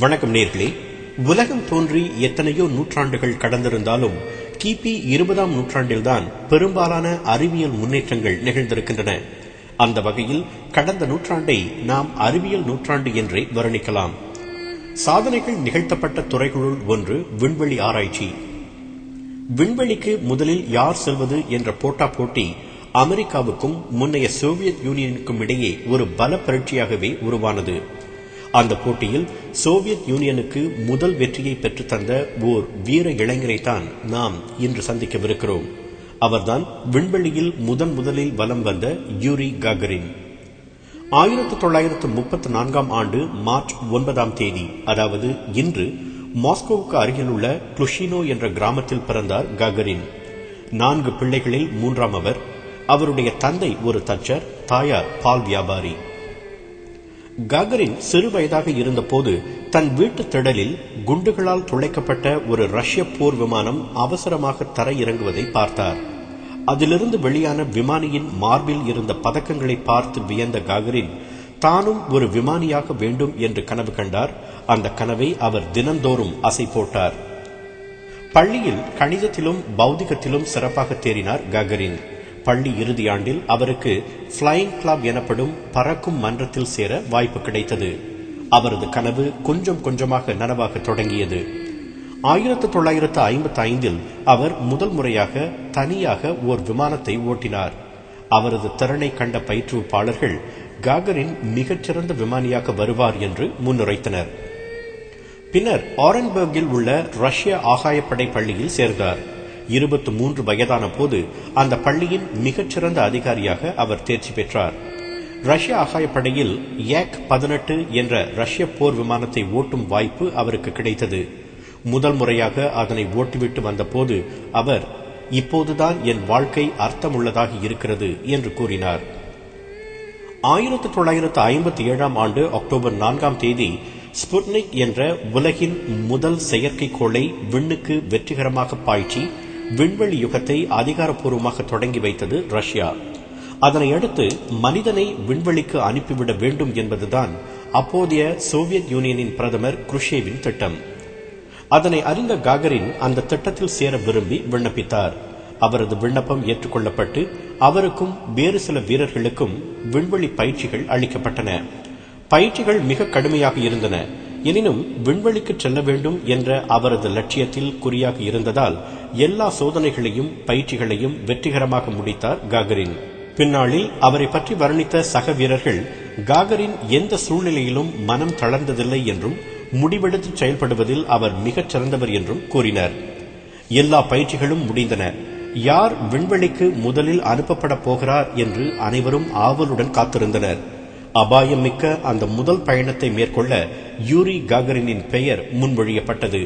வணக்கம் நேர்களே. உலகம் தோன்றி எத்தனையோ நூற்றாண்டுகள் கடந்திருந்தாலும் கிபி 20ஆம் நூற்றாண்டில்தான் பெரும்பாலான அறிவியல் முன்னேற்றங்கள் நிகழ்ந்திருக்கின்றன. அந்த வகையில் கடந்த நூற்றாண்டை நாம் அறிவியல் நூற்றாண்டு என்றே வர்ணிக்கலாம். சாதனைகள் நிகழ்த்தப்பட்ட துறைகளுள் ஒன்று விண்வெளி ஆராய்ச்சி. விண்வெளிக்கு முதலில் யார் செல்வது என்ற போட்டி அமெரிக்காவுக்கும் முன்னைய சோவியத் யூனியனுக்கும் இடையே ஒரு பல பரீட்சையாகவே உருவானது. அந்த போட்டியில் சோவியத் யூனியனுக்கு முதல் வெற்றியை பெற்றுத்தந்த ஓர் வீர இளைஞரைத்தான் நாம் இன்று சந்திக்கவிருக்கிறோம். அவர்தான் விண்வெளியில் முதலில் வலம் வந்த யூரி காகரின். 1934ஆம் ஆண்டு மார்ச் 9ஆம் தேதி, அதாவது இன்று, மாஸ்கோவுக்கு அருகிலுள்ள க்ளுஷினோ என்ற கிராமத்தில் பிறந்தார் காகரின். 4 பிள்ளைகளில் 3ஆம் அவர். அவருடைய தந்தை ஒரு தச்சர், தாயார் பால் வியாபாரி. காகரின் சிறு வயதாக இருந்தபோது தன் வீட்டு திடலில் குண்டுகளால் துளைக்கப்பட்ட ஒரு ரஷ்ய போர் விமானம் அவசரமாக தரையிறங்குவதை பார்த்தார். அதிலிருந்து வெளியான விமானியின் மார்பில் இருந்த பதக்கங்களை பார்த்து வியந்த காகரின் தானும் ஒரு விமானியாக வேண்டும் என்று கனவு கண்டார். அந்த கனவை அவர் தினந்தோறும் அசை போட்டார். பள்ளியில் கணிதத்திலும் பௌதிகத்திலும் சிறப்பாக தேறினார் காகரின். பள்ளி இறுதி ஆண்டில் அவருக்கு பிளையிங் கிளப் எனப்படும் பறக்கும் மன்றத்தில் சேர வாய்ப்பு கிடைத்தது. அவரது கனவு கொஞ்சம் கொஞ்சமாக நனவாக தொடங்கியது. 1955இல் அவர் முதல் முறையாக தனியாக ஓர் விமானத்தை ஓட்டினார். அவரது திறனை கண்ட பயிற்றுவிப்பாளர்கள் காகரின் மிகச்சிறந்த விமானியாக வருவார் என்று முன்னுரைத்தனர். பின்னர் ஆரன்பர்கில் உள்ள ரஷ்ய ஆகாயப்படை பள்ளியில் சேர்ந்தார். 23 வயதான போது அந்த பள்ளியின் மிகச்சிறந்த அதிகாரியாக அவர் தேர்ச்சி பெற்றார். ரஷ்ய ஆகாயப்படையில் Yak-18 என்ற ரஷ்ய போர் விமானத்தை ஓட்டும் வாய்ப்பு அவருக்கு கிடைத்தது. முதல் முறையாக அதனை ஓட்டிவிட்டு வந்தபோது அவர், இப்போதுதான் என் வாழ்க்கை அர்த்தமுள்ளதாக இருக்கிறது என்று கூறினார். 1957ஆம் ஆண்டு அக்டோபர் 4ஆம் தேதி ஸ்புட்னிக் என்ற உலகின் முதல் செயற்கைக்கோளை விண்ணுக்கு வெற்றிகரமாக பாய்ச்சி விண்வெளி யுகத்தை அதிகாரப்பூர்வமாக தொடங்கி வைத்தது ரஷ்யா. அதனை அடுத்து மனிதனை விண்வெளிக்கு அனுப்பிவிட வேண்டும் என்பதுதான் அப்போதைய சோவியத் யூனியனின் பிரதமர் குருஷேவின் திட்டம். அதனை அறிந்த காகரின் அந்த திட்டத்தில் சேர விரும்பி விண்ணப்பித்தார். அவரது விண்ணப்பம் ஏற்றுக்கொள்ளப்பட்டு அவருக்கும் வேறு சில வீரர்களுக்கும் விண்வெளி பயிற்சிகள் அளிக்கப்பட்டன. பயிற்சிகள் மிக கடுமையாக இருந்தன. எனினும் விண்வெளிக்கு செல்ல வேண்டும் என்ற அவரது லட்சியத்தில் குறியாக இருந்ததால் எல்லா சோதனைகளையும் பயிற்சிகளையும் வெற்றிகரமாக முடித்தார் காகரின். பின்னாளில் அவரை பற்றி வர்ணித்த சக வீரர்கள் காகரின் எந்த சூழ்நிலையிலும் மனம் தளர்ந்ததில்லை என்றும் முடிவெடுத்து செயல்படுவதில் அவர் மிகச் சிறந்தவர் என்றும் கூறினர். எல்லா பயிற்சிகளும் முடிந்தன. யார் விண்வெளிக்கு முதலில் அனுப்பப்பட போகிறார் என்று அனைவரும் ஆவலுடன் காத்திருந்தனர். அபாயம் மிக்க அந்த முதல் பயணத்தை மேற்கொள்ள யூரி காகரினின் பெயர் முன்மொழியப்பட்டது.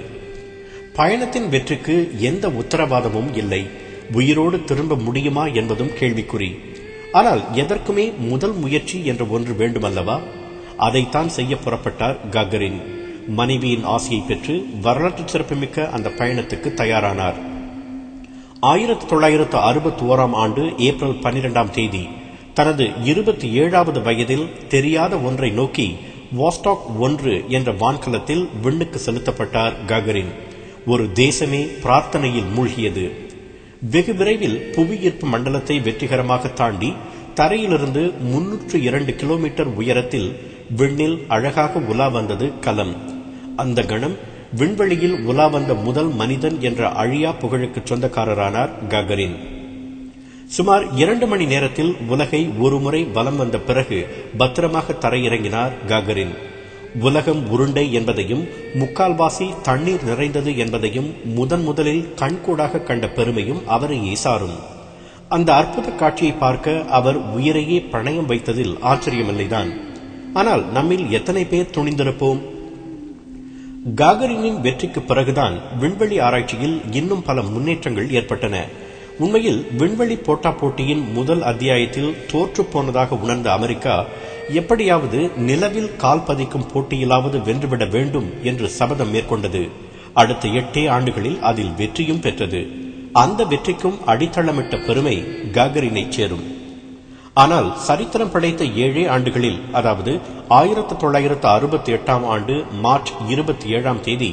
பயணத்தின் வெற்றிக்கு எந்த உத்தரவாதமும் இல்லை. உயிரோடு திரும்ப முடியுமா என்பதும் கேள்விக்குறி. ஆனால் எதற்குமே முதல் முயற்சி என்ற ஒன்று வேண்டுமல்லவா? அதைத்தான் செய்ய புறப்பட்டார் காகரின். மனைவியின் ஆசையை பெற்று வரலாற்று சிறப்புமிக்க அந்த பயணத்துக்கு தயாரானார். 1961ஆம் ஆண்டு ஏப்ரல் 12ஆம் தேதி தனது 27வது வயதில் தெரியாத ஒன்றை நோக்கி வாஸ்டாக் 1 என்ற வான்கலத்தில் விண்ணுக்கு செலுத்தப்பட்டார் காகரின். ஒரு தேசமே பிரார்த்தனையில் மூழ்கியது. வெகு விரைவில் புவியீர்ப்பு மண்டலத்தை வெற்றிகரமாக தாண்டி தரையிலிருந்து 302 கிலோமீட்டர் உயரத்தில் விண்ணில் அழகாக உலா வந்தது கலம். அந்த கணம் விண்வெளியில் உலா வந்த முதல் மனிதன் என்ற அழியா புகழுக்கு சொந்தக்காரரானார் காகரின். சுமார் 2 மணி நேரத்தில் உலகை ஒருமுறை வலம் வந்த பிறகு பத்திரமாக தரையிறங்கினார் காகரின். உலகம் உருண்டை என்பதையும் முக்கால்வாசி தண்ணீர் நிறைந்தது என்பதையும் முதலில் கண்கூடாக கண்ட பெருமையும் அவரையே சாரும். அந்த அற்புத காட்சியை பார்க்க அவர் உயிரையே பணயம் வைத்ததில் ஆச்சரியமில்லைதான். ஆனால் நம்மில் எத்தனை பேர் துணிந்திருப்போம்? காகரினின் வெற்றிக்கு பிறகுதான் விண்வெளி ஆராய்ச்சியில் இன்னும் பல முன்னேற்றங்கள் ஏற்பட்டன. உண்மையில் விண்வெளி போட்டியின் முதல் அத்தியாயத்தில் தோற்று போனதாக உணர்ந்த அமெரிக்கா எப்படியாவது நிலவில் கால் பதிக்கும் போட்டியிலாவது வென்றுவிட வேண்டும் என்று சபதம் மேற்கொண்டது. அடுத்த 8 ஆண்டுகளில் அதில் வெற்றியும் பெற்றது. அந்த வெற்றிக்கும் அடித்தளமிட்ட பெருமை காகரினை சேரும். ஆனால் சரித்திரம் படைத்த 7 ஆண்டுகளில், அதாவது 1968 ஆண்டு மார்ச் 27 தேதி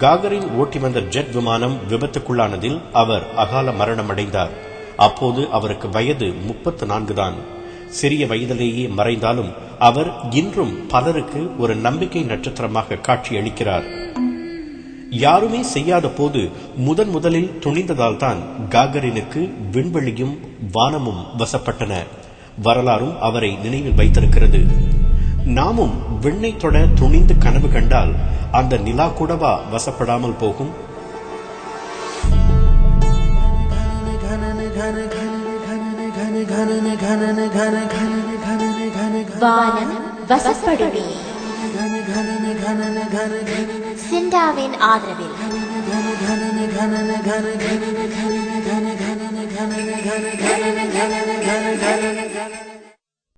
காகரின் ஓட்டி வந்த ஜெட் விமானம் விபத்துக்குள்ளானதில் அவர் அகால மரணம் அடைந்தார். அப்போது அவருக்கு வயது 34 தான். சிறிய வயதிலேயே மறைந்தாலும் அவர் இன்றும் பலருக்கு ஒரு நம்பிக்கை நட்சத்திரமாக காட்சியளிக்கிறார். யாருமே செய்யாத போது முதலில் துணிந்ததால் தான் காகரினுக்கு விண்வெளியும் வானமும் வசப்பட்டன. வரலாறும் அவரை நினைவில் வைத்திருக்கிறது. நாமும் விண்ணை தொட துணிந்து கனவு கண்டால் அந்த நிலா கூடவா வசப்படாமல் போகும்? வானம் வசப்படுமே. சிண்டாவின் ஆதரவில்